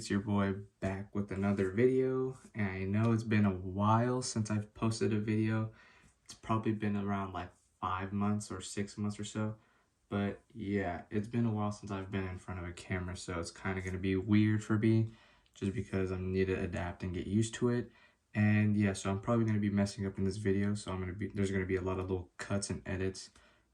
it's your boy back with another video, and I know it's been a while since I've posted a video. It's probably been around like 5 months or 6 months or so, but yeah, it's been a while since I've been in front of a camera, so it's kind of going to be weird for me just because I need to adapt and get used to it. And yeah, so I'm probably going to be messing up in this video, so there's going to be a lot of little cuts and edits,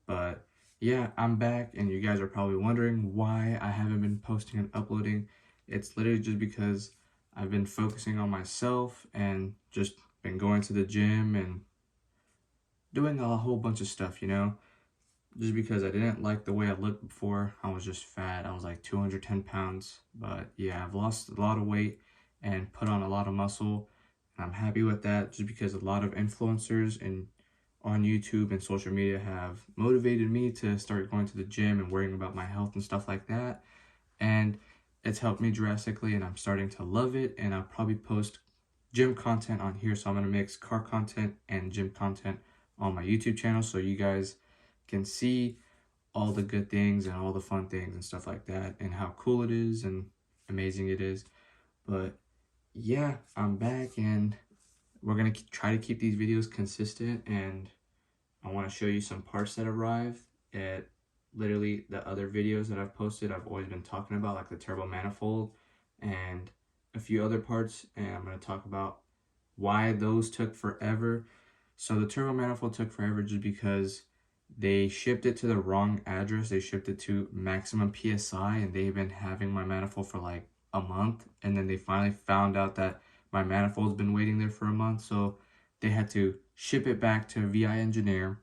but yeah, I'm back, and you guys are probably wondering why I haven't been posting and uploading. It's literally just because I've been focusing on myself and just been going to the gym and doing a whole bunch of stuff, just because I didn't like the way I looked before. I was just fat. I was like 210 pounds, but yeah, I've lost a lot of weight and put on a lot of muscle, and I'm happy with that just because a lot of influencers and on YouTube and social media have motivated me to start going to the gym and worrying about my health and stuff like that. And it's helped me drastically, and I'm starting to love it. And I'll probably post gym content on here. So I'm going to mix car content and gym content on my YouTube channel so you guys can see all the good things and all the fun things and stuff like that and how cool it is and amazing it is. But yeah, I'm back, and we're going to try to keep these videos consistent, and I want to show you some parts that arrived at literally the other videos that I've posted. I've always been talking about, like the turbo manifold and a few other parts, and I'm going to talk about why those took forever. So the turbo manifold took forever just because they shipped it to the wrong address. They shipped it to maximum PSI, and they've been having my manifold for like a month, and then they finally found out that my manifold's been waiting there for a month, so they had to ship it back to VI engineer.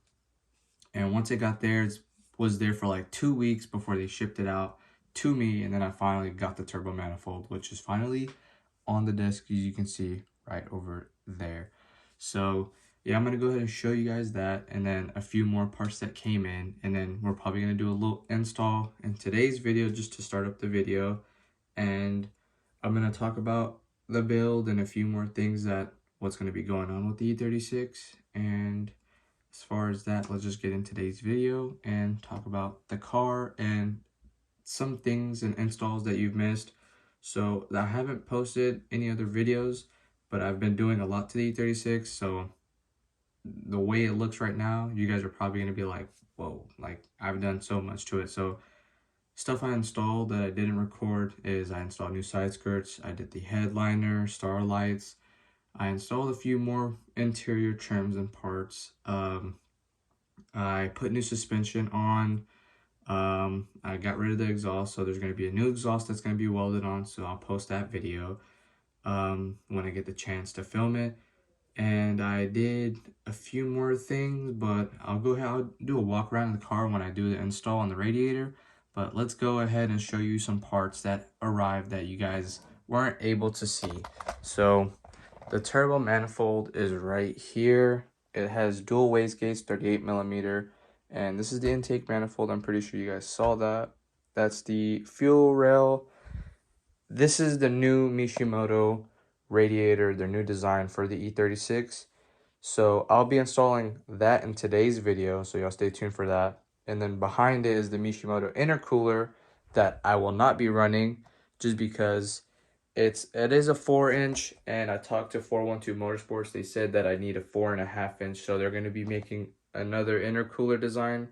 And once it got there, it was there for like 2 weeks before they shipped it out to me, and then I finally got the turbo manifold, which is finally on the desk, as you can see right over there. So yeah, I'm gonna go ahead and show you guys that, and then a few more parts that came in, and then we're probably gonna do a little install in today's video just to start up the video. And I'm gonna talk about the build and a few more things that what's gonna be going on with the E36. And as far as that, let's just get in today's video and talk about the car and some things and installs that you've missed. So I haven't posted any other videos, but I've been doing a lot to the E36, so the way it looks right now, you guys are probably going to be like, whoa, like I've done so much to it. So stuff I installed that I didn't record is I installed new side skirts, I did the headliner, star lights, I installed a few more interior trims and parts. I put new suspension on. I got rid of the exhaust, so there's going to be a new exhaust that's going to be welded on, so I'll post that video when I get the chance to film it. And I did a few more things, but I'll do a walk around the car when I do the install on the radiator. But let's go ahead and show you some parts that arrived that you guys weren't able to see. So the turbo manifold is right here. It has dual wastegates, 38 millimeter, and this is the intake manifold. I'm pretty sure you guys saw that. That's the fuel rail. This is the new Mishimoto radiator, their new design for the E36. So I'll be installing that in today's video, so y'all stay tuned for that. And then behind it is the Mishimoto intercooler that I will not be running just because it is a 4-inch, and I talked to 412 Motorsports. They said that I need a 4.5-inch, so they're going to be making another intercooler design.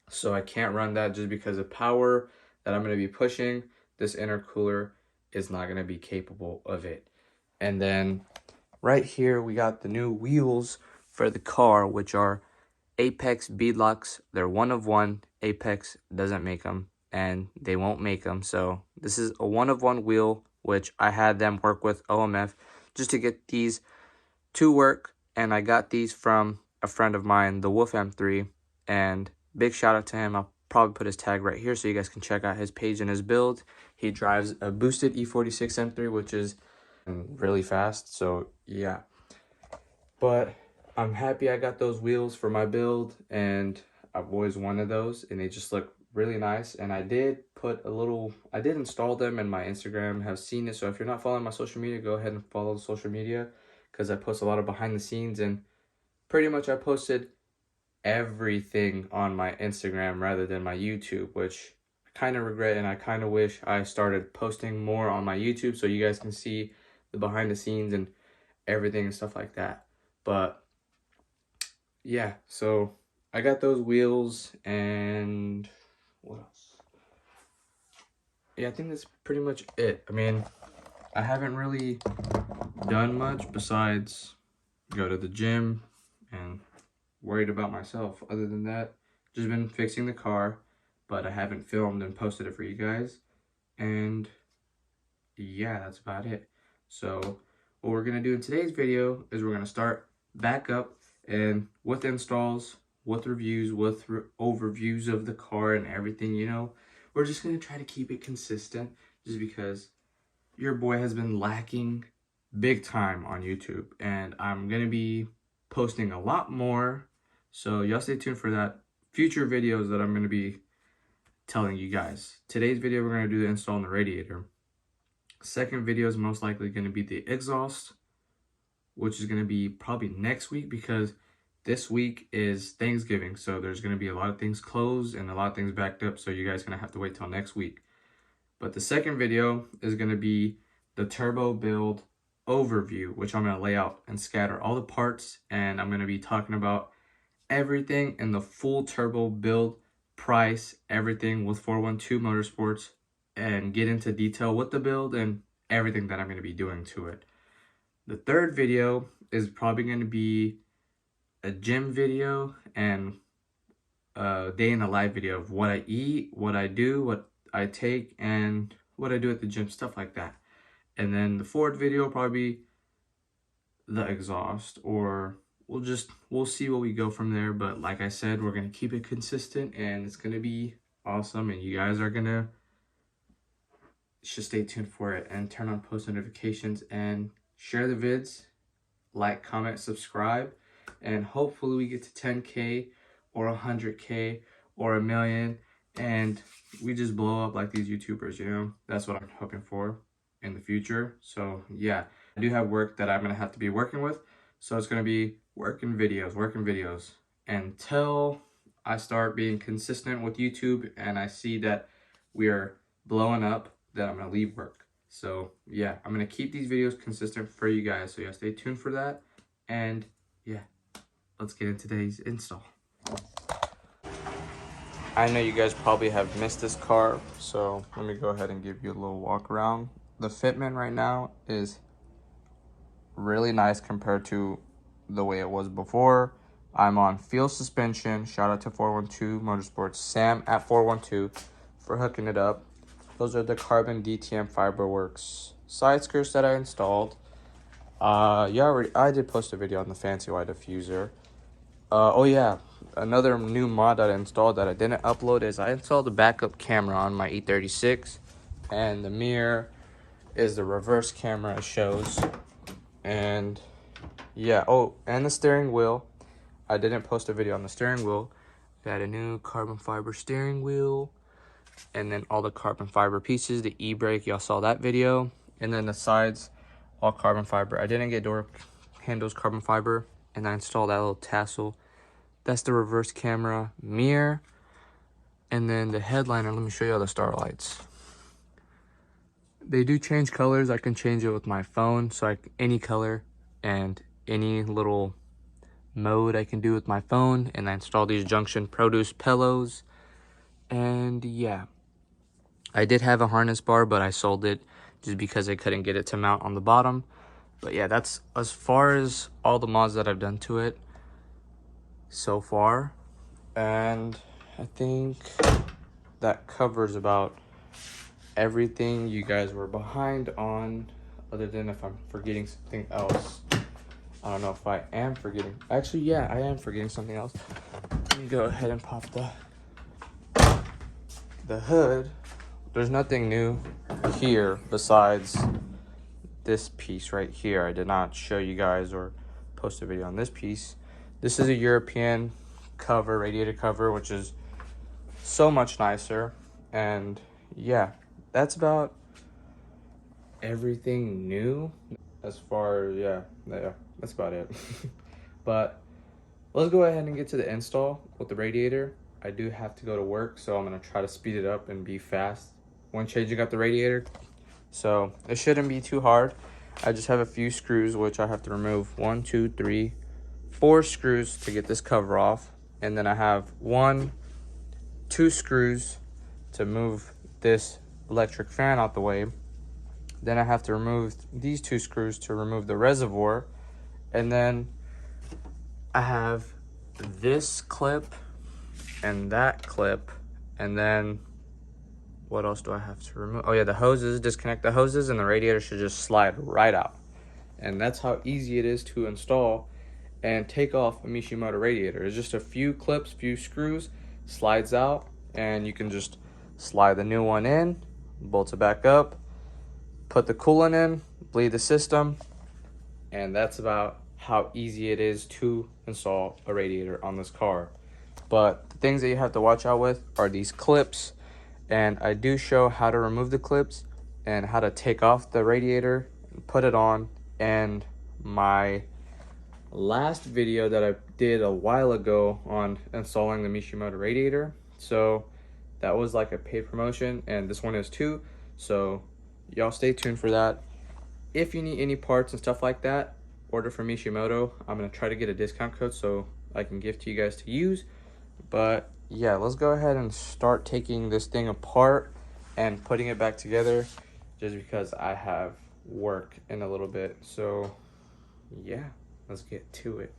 So I can't run that just because of power that I'm going to be pushing. This intercooler is not going to be capable of it. And then right here we got the new wheels for the car, which are Apex beadlocks. They're one of one. Apex doesn't make them, and they won't make them. So this is a one of one wheel, which I had them work with OMF just to get these to work. And I got these from a friend of mine, the Wolf M3, and big shout out to him. I'll probably put his tag right here so you guys can check out his page and his build. He drives a boosted E36 M3, which is really fast, so yeah. But I'm happy I got those wheels for my build, and I've always wanted those, and they just look really nice. And I did install them, and my Instagram have seen it. So if you're not following my social media, go ahead and follow the social media, because I post a lot of behind the scenes, and pretty much I posted everything on my Instagram rather than my YouTube, which I kind of regret, and I kind of wish I started posting more on my YouTube so you guys can see the behind the scenes and everything and stuff like that. But yeah, so I got those wheels, and what else? Yeah, I think that's pretty much it. I mean, I haven't really done much besides go to the gym and worried about myself. Other than that, just been fixing the car, but I haven't filmed and posted it for you guys. And yeah, that's about it. So what we're gonna do in today's video is we're gonna start back up, and with installs, with reviews, with overviews of the car and everything, you know, we're just gonna try to keep it consistent, just because your boy has been lacking big time on YouTube, and I'm gonna be posting a lot more, so y'all stay tuned for that future videos that I'm gonna be telling you guys. Today's video, we're gonna do the install on the radiator. Second video is most likely gonna be the exhaust, which is gonna be probably next week, because this week is Thanksgiving, so there's gonna be a lot of things closed and a lot of things backed up, so you guys gonna have to wait till next week. But the second video is gonna be the turbo build overview, which I'm gonna lay out and scatter all the parts, and I'm gonna be talking about everything in the full turbo build, price, everything with 412 Motorsports, and get into detail with the build and everything that I'm gonna be doing to it. The third video is probably gonna be a gym video and a day in the life video of what I eat, what I do, what I take, and what I do at the gym, stuff like that. And then the fourth video will probably be the exhaust, or we'll see what we go from there. But like I said, we're gonna keep it consistent, and it's gonna be awesome, and you guys are gonna just stay tuned for it, and turn on post notifications and share the vids, like, comment, subscribe, and hopefully we get to 10K or 100K or 1,000,000, and we just blow up like these YouTubers, you know. That's what I'm hoping for in the future. So yeah, I do have work that I'm gonna have to be working with, so it's gonna be working videos until I start being consistent with YouTube and I see that we are blowing up. Then I'm gonna leave work. So yeah, I'm gonna keep these videos consistent for you guys, so yeah, stay tuned for that. And yeah, let's get into today's install. I know you guys probably have missed this car, so let me go ahead and give you a little walk around. The fitment right now is really nice compared to the way it was before. I'm on field suspension. Shout out to 412 Motorsports, Sam at 412 for hooking it up. Those are the carbon DTM Fiberworks side skirts that I installed. I did post a video on the fancy white diffuser. Oh yeah, another new mod that I installed that I didn't upload is I installed a backup camera on my E36, and the mirror is the reverse camera it shows. And yeah, oh, and the steering wheel. I didn't post a video on the steering wheel. I had a new carbon fiber steering wheel, and then all the carbon fiber pieces, the e-brake, y'all saw that video, and then the sides, all carbon fiber. I didn't get door handles carbon fiber, and I installed that little tassel. That's the reverse camera, mirror, and then the headliner. Let me show you all the starlights. They do change colors. I can change it with my phone, so any color and any little mode I can do with my phone. And I installed these Junction Produce pillows, and yeah, I did have a harness bar, but I sold it just because I couldn't get it to mount on the bottom. But yeah, that's as far as all the mods that I've done to it so far, and I think that covers about everything you guys were behind on, other than if I'm forgetting something else. I don't know if I am forgetting. Actually, yeah, I am forgetting something else. Let me go ahead and pop the hood. There's nothing new here besides this piece right here. I did not show you guys or post a video on this piece. This is a European cover, radiator cover, which is so much nicer. And yeah, that's about everything new as far as, yeah, that's about it. But let's go ahead and get to the install with the radiator. I do have to go to work, so I'm gonna try to speed it up and be fast when changing out the radiator. So it shouldn't be too hard. I just have a few screws which I have to remove. 1, 2, 3, 4 screws to get this cover off, and then I have 1, 2 screws to move this electric fan out the way. Then I have to remove these 2 screws to remove the reservoir, and then I have this clip and that clip, and then what else do I have to remove? Oh yeah, the hoses. Disconnect the hoses and the radiator should just slide right out. And that's how easy it is to install and take off a Mishimoto radiator. It's just a few clips, few screws, slides out, and you can just slide the new one in, bolt it back up, put the coolant in, bleed the system, and that's about how easy it is to install a radiator on this car. But the things that you have to watch out with are these clips, and I do show how to remove the clips and how to take off the radiator and put it on. And my last video that I did a while ago on installing the Mishimoto radiator, so that was like a paid promotion, and this one is too, so y'all stay tuned for that. If you need any parts and stuff like that, order from Mishimoto. I'm gonna try to get a discount code so I can give to you guys to use. But yeah, let's go ahead and start taking this thing apart and putting it back together, just because I have work in a little bit. So yeah, let's get to it.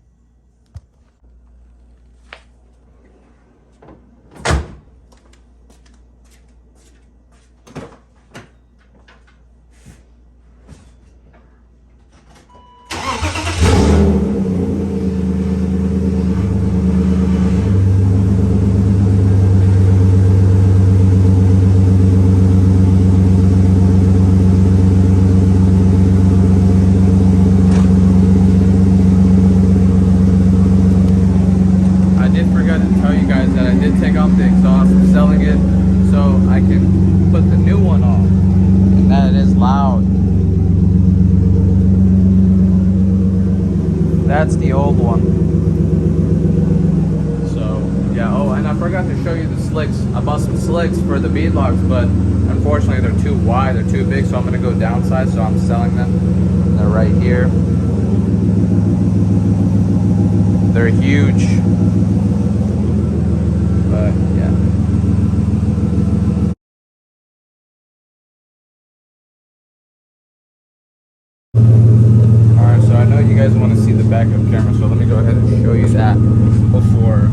Take off the exhaust. I'm selling it so I can put the new one on, and that is loud. That's the old one. So yeah. Oh, and I forgot to show you the slicks. I bought some slicks for the bead locks, but unfortunately they're too wide, they're too big, so I'm gonna go downsize, so I'm selling them. They're right here. They're huge. But yeah. Alright, so I know you guys want to see the backup camera, so let me go ahead and show you that before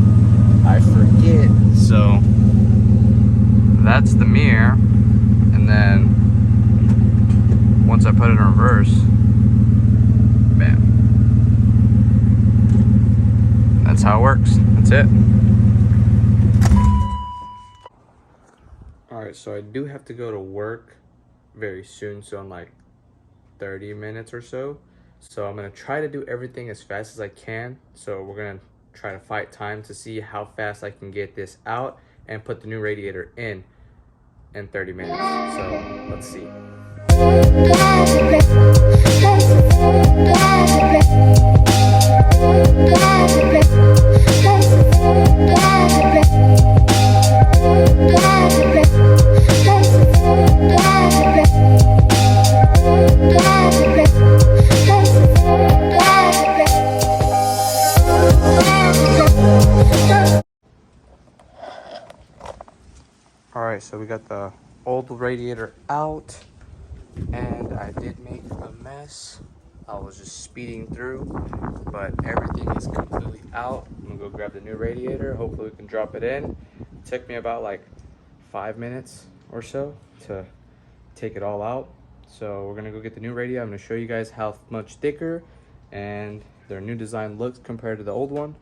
I forget. So that's the mirror, and then once I put it in reverse, bam. That's how it works. That's it. Alright, so I do have to go to work very soon, so in like 30 minutes or so. So I'm going to try to do everything as fast as I can. So we're going to try to fight time to see how fast I can get this out and put the new radiator in 30 minutes. So let's see. Alright, so we got the old radiator out, and I did make a mess. I was just speeding through, but everything is completely out. I'm gonna go grab the new radiator. Hopefully we can drop it in. It took me about like 5 minutes or so to take it all out. So we're gonna go get the new radiator. I'm gonna show you guys how much thicker and their new design looks compared to the old one.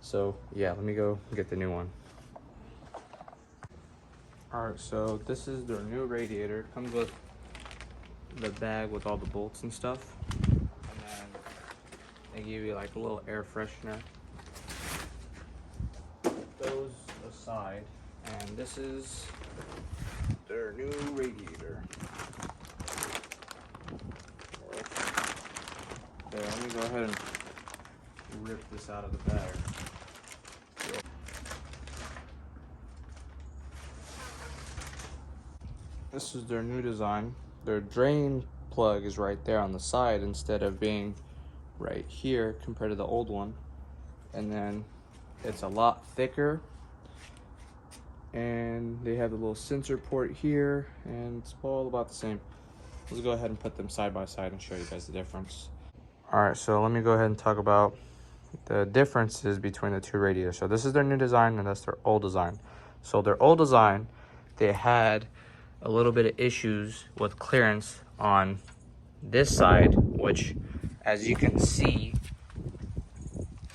So yeah, let me go get the new one. Alright, so this is their new radiator. It comes with the bag with all the bolts and stuff. And then they give you like a little air freshener. Put those aside. And this is their new radiator. Okay, let me go ahead and rip this out of the bag. This is their new design. Their drain plug is right there on the side instead of being right here compared to the old one. And then it's a lot thicker. And they have the little sensor port here, and it's all about the same. Let's go ahead and put them side by side and show you guys the difference. All right, so let me go ahead and talk about the differences between the two radiators. So this is their new design and that's their old design. So their old design, they had a little bit of issues with clearance on this side, which as you can see,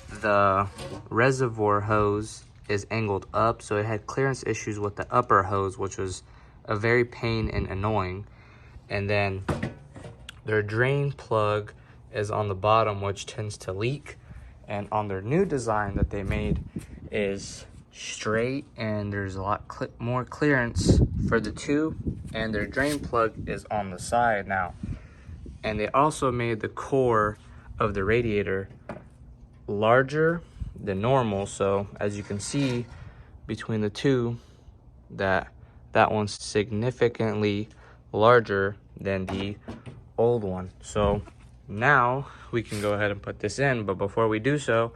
the reservoir hose is angled up, so it had clearance issues with the upper hose, which was a very pain and annoying. And then their drain plug is on the bottom, which tends to leak. And on their new design that they made is straight, and there's a lot more clearance for the two, and their drain plug is on the side now. And they also made the core of the radiator larger than normal, so as you can see between the two, that one's significantly larger than the old one. So now we can go ahead and put this in, but before we do so,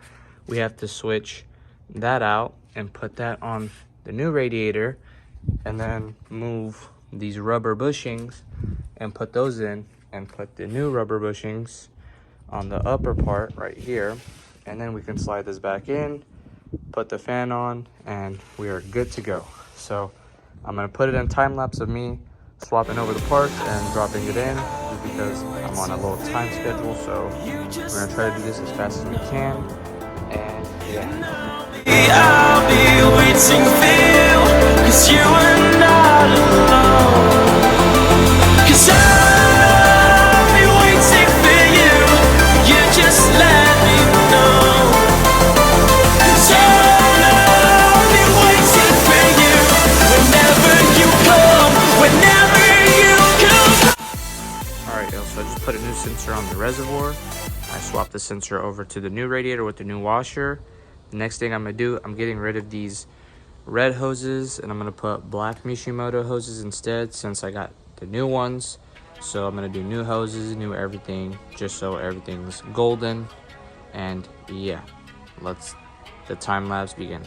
we have to switch that out and put that on the new radiator, and then move these rubber bushings and put those in, and put the new rubber bushings on the upper part right here. And then we can slide this back in, put the fan on, and we are good to go. So I'm gonna put it in time lapse of me swapping over the parts and dropping it in, just because I'm on a little time schedule. So we're gonna try to do this as fast as we can. And yeah. I'll be waiting for you, 'cause you are not alone. 'Cause I'll be waiting for you, you just let me know. 'Cause I'll be waiting for you, whenever you come, whenever you come. Alright, so I just put a new sensor on the reservoir. I swapped the sensor over to the new radiator with the new washer. The next thing I'm gonna do, I'm getting rid of these red hoses, and I'm gonna put black Mishimoto hoses instead, since I got the new ones. So I'm gonna do new hoses, new everything, just so everything's golden. And yeah, let's the time lapse begin.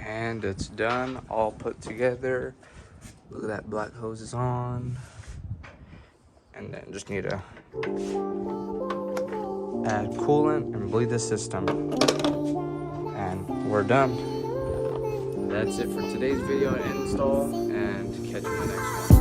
And it's done, all put together. Look at that, black hose is on. And then just need to add coolant and bleed the system. And we're done. That's it for today's video and install, and catch you in the next one.